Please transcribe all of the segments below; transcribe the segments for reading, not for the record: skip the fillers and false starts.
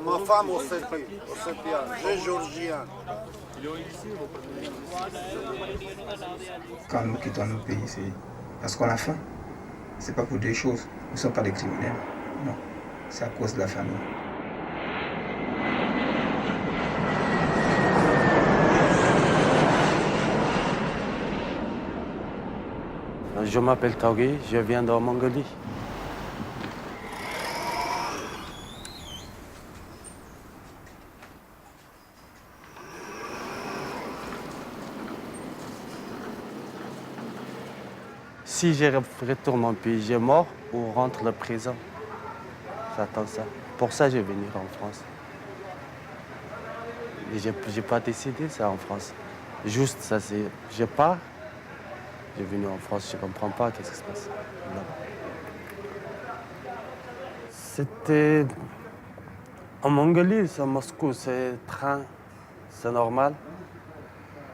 Ma femme au Sepia, j'ai Georgien. Quand nous quittons nos pays, c'est parce qu'on a faim. C'est pas pour des choses. Nous ne sommes pas des criminels. Non, c'est à cause de la famille. Je m'appelle Taoui, je viens de Mongolie. Si je retourne en pays, je mort ou rentre la prison. J'attends ça. Pour ça, je vais venir en France. Et je n'ai pas décidé ça en France. Juste ça, c'est... Je pars, je suis venu en France, je ne comprends pas qu'est-ce qui se passe. C'était... En Mongolie, à Moscou, c'est train, c'est normal.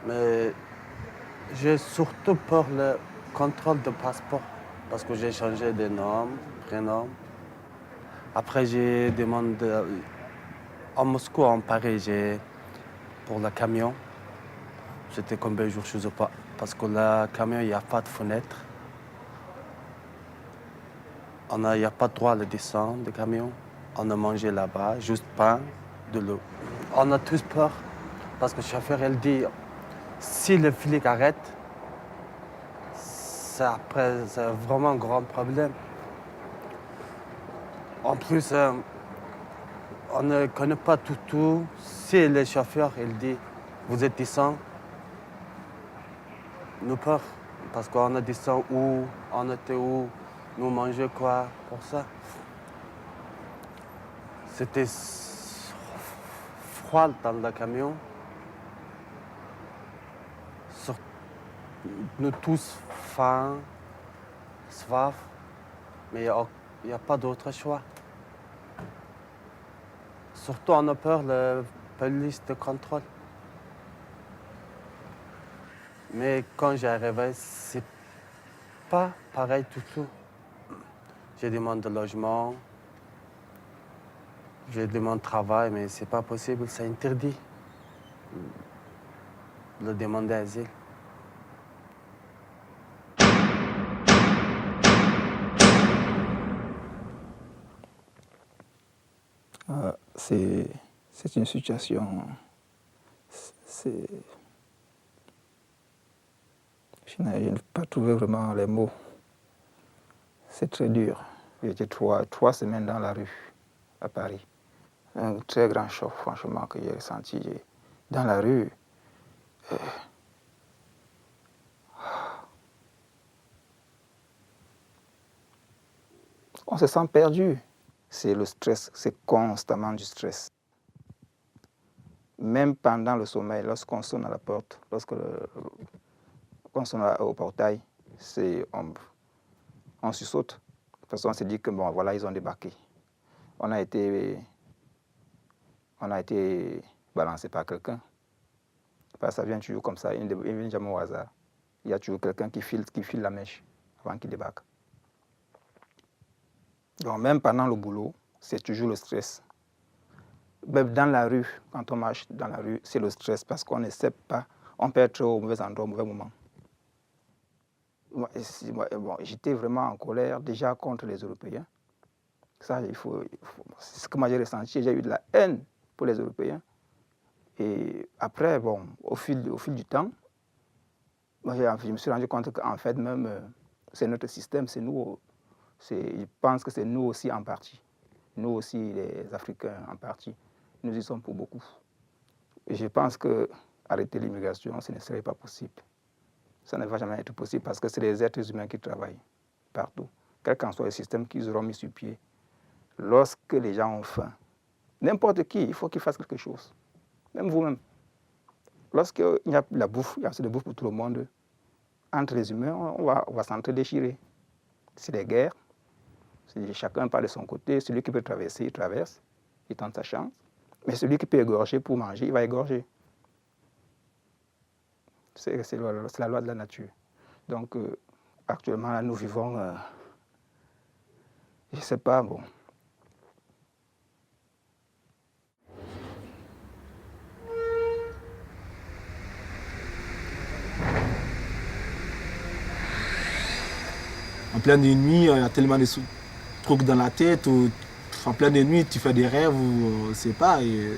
Mais j'ai surtout peur le contrôle de passeport parce que j'ai changé de nom, prénom. Après, j'ai demandé à Moscou, en Paris, pour le camion. C'était combien de jours, je ne sais pas. Parce que le camion, il n'y a pas de fenêtre. Il n'y a pas de droit à descendre du camion. On a mangé là-bas, juste pain, de l'eau. On a tous peur parce que le chauffeur, il dit, si le flic arrête, c'est vraiment un grand problème. En plus, on ne connaît pas tout. Si le chauffeur, il dit, vous êtes descend, nous peur. Parce qu'on a descend où, on était où, nous mangeons quoi, pour ça. C'était froid dans le camion. Nous tous faim, soif, mais il n'y a pas d'autre choix. Surtout, on a peur de la police de contrôle. Mais quand j'arrivais, c'est pas pareil du tout. Je demande de logement, je demande travail, mais c'est pas possible, c'est interdit de demander asile. C'est une situation... Je n'ai pas trouvé vraiment les mots. C'est très dur. J'étais trois semaines dans la rue, à Paris. Un très grand choc, franchement, que j'ai ressenti. Dans la rue, on se sent perdu. C'est le stress, c'est constamment du stress. Même pendant le sommeil, lorsqu'on sonne à la porte, on sonne au portail, on sursaute. De toute façon, on se dit que bon, voilà, ils ont débarqué. On a été balancé par quelqu'un. Ça vient toujours comme ça, il ne vient jamais au hasard. Il y a toujours quelqu'un qui file la mèche avant qu'il débarque. Donc même pendant le boulot, c'est toujours le stress. Même dans la rue, quand on marche dans la rue, c'est le stress parce qu'on ne sait pas, on peut être au mauvais endroit, au mauvais moment. J'étais vraiment en colère déjà contre les Européens. Ça, c'est ce que moi j'ai ressenti. J'ai eu de la haine pour les Européens. Et après, bon, au fil du temps, moi, je me suis rendu compte qu'en fait, même, c'est notre système, c'est nous. Je pense que c'est nous aussi en partie. Nous aussi, les Africains en partie. Nous y sommes pour beaucoup. Et je pense qu'arrêter l'immigration, ce ne serait pas possible. Ça ne va jamais être possible parce que c'est les êtres humains qui travaillent partout. Quel qu'en soit le système qu'ils auront mis sur pied. Lorsque les gens ont faim, n'importe qui, il faut qu'ils fassent quelque chose. Même vous-même. Lorsqu'il y a la bouffe, il y a assez de bouffe pour tout le monde, entre les humains, on va s'entre-déchirer. C'est des guerres. Chacun part de son côté. Celui qui peut traverser, il traverse. Il tente sa chance. Mais celui qui peut égorger pour manger, il va égorger. C'est la loi de la nature. Donc, actuellement, là, nous vivons Je ne sais pas, bon. En pleine nuit, il y a tellement de trucs dans la tête. En pleine nuit, tu fais des rêves ou je ne sais pas. Et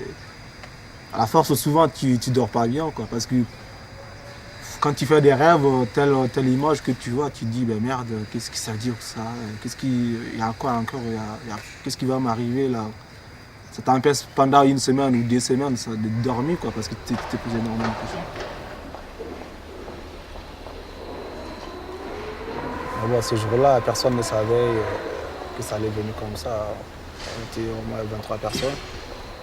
à la force, souvent, tu ne dors pas bien, quoi, parce que quand tu fais des rêves, telle image que tu vois, tu te dis, ben merde, qu'est-ce que ça veut dire ça? Il y a quoi encore? Qu'est-ce qui va m'arriver là? Ça t'empêche pendant une semaine ou 2 semaines ça, de dormir, quoi, parce que tu t'es posé énormément de questions. Bon, ce jour-là, personne ne savait que ça allait venir comme ça. On était au moins 23 personnes.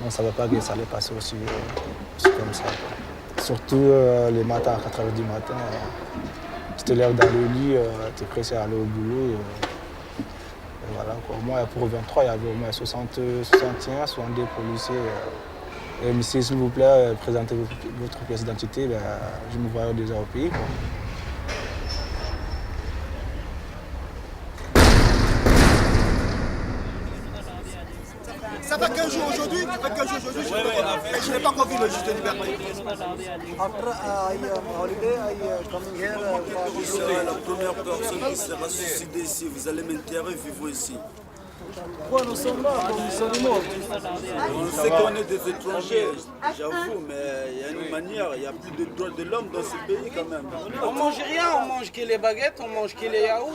On ne savait pas que ça allait passer aussi comme ça, quoi. Surtout les matins, à 4 h du matin, tu te lèves dans le lit, tu es pressé à aller au boulot. Et voilà, quoi. Au moins pour 23, il y avait au moins 61, 62 policiers. Et monsieur, s'il vous plaît, présentez votre pièce d'identité. Ben, je me voyais déjà au pays, quoi. Ça fait 15 jours aujourd'hui, je n'ai pas encore vu le juge de liberté. Vous serez la première personne qui sera suicidée ici. Vous allez m'enterrer vivant ici. Pourquoi nous sommes là, nous sommes morts? On sait qu'on est des étrangers, j'avoue, mais il y a une manière, il n'y a plus de droits de l'homme dans ce pays quand même. On mange rien, on mange que les baguettes, on mange que les yaourts.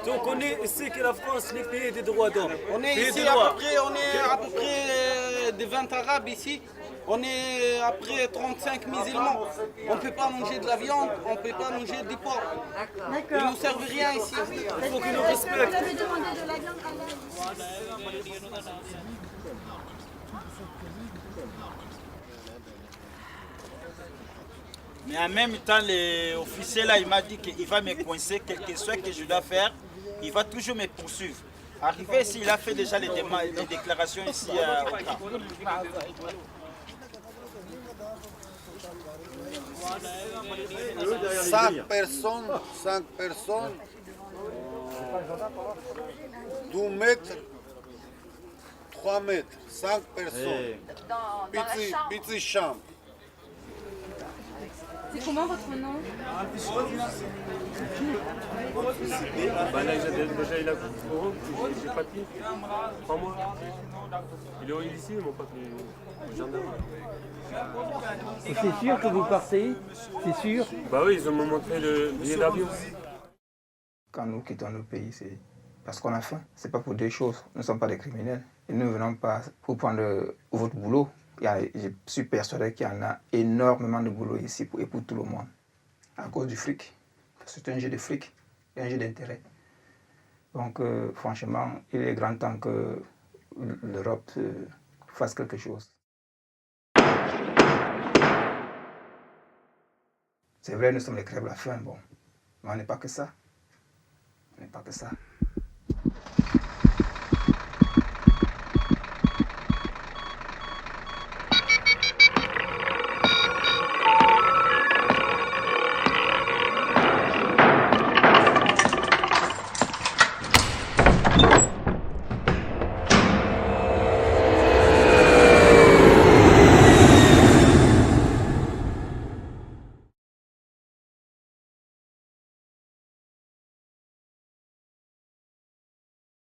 Donc on est ici que la France n'est pays des droits d'homme. On est ici à peu près des 20 Arabes ici. On est après 35 musulmans. On ne peut pas manger de la viande, on ne peut pas manger du porc. Ils ne nous servent rien ici. Il faut qu'ils nous respectent. Mais en même temps, l'officier là, il m'a dit qu'il va me coincer, quel que soit que je dois faire, il va toujours me poursuivre. Arrivé ici, il a fait déjà les déclarations ici au camp. 5 personnes, 2 mètres, 3 mètres, 5 personnes. Petite chambre. C'est comment votre nom? Bah là, déjà, il a ses papiers. 3 mois. Il est ici, mon pote, le gendarme. Et c'est sûr que vous partez? C'est sûr? Bah oui, ils ont montré le billet d'avion. Quand nous quittons nos pays, c'est parce qu'on a faim. C'est pas pour des choses. Nous ne sommes pas des criminels. Et nous ne venons pas pour prendre votre boulot. Je suis persuadé qu'il y en a énormément de boulot ici et pour tout le monde. À cause du fric. C'est un jeu de fric et un jeu d'intérêt. Donc, franchement, il est grand temps que l'Europe fasse quelque chose. C'est vrai, nous sommes les crèves la faim, bon. Mais on n'est pas que ça. On n'est pas que ça.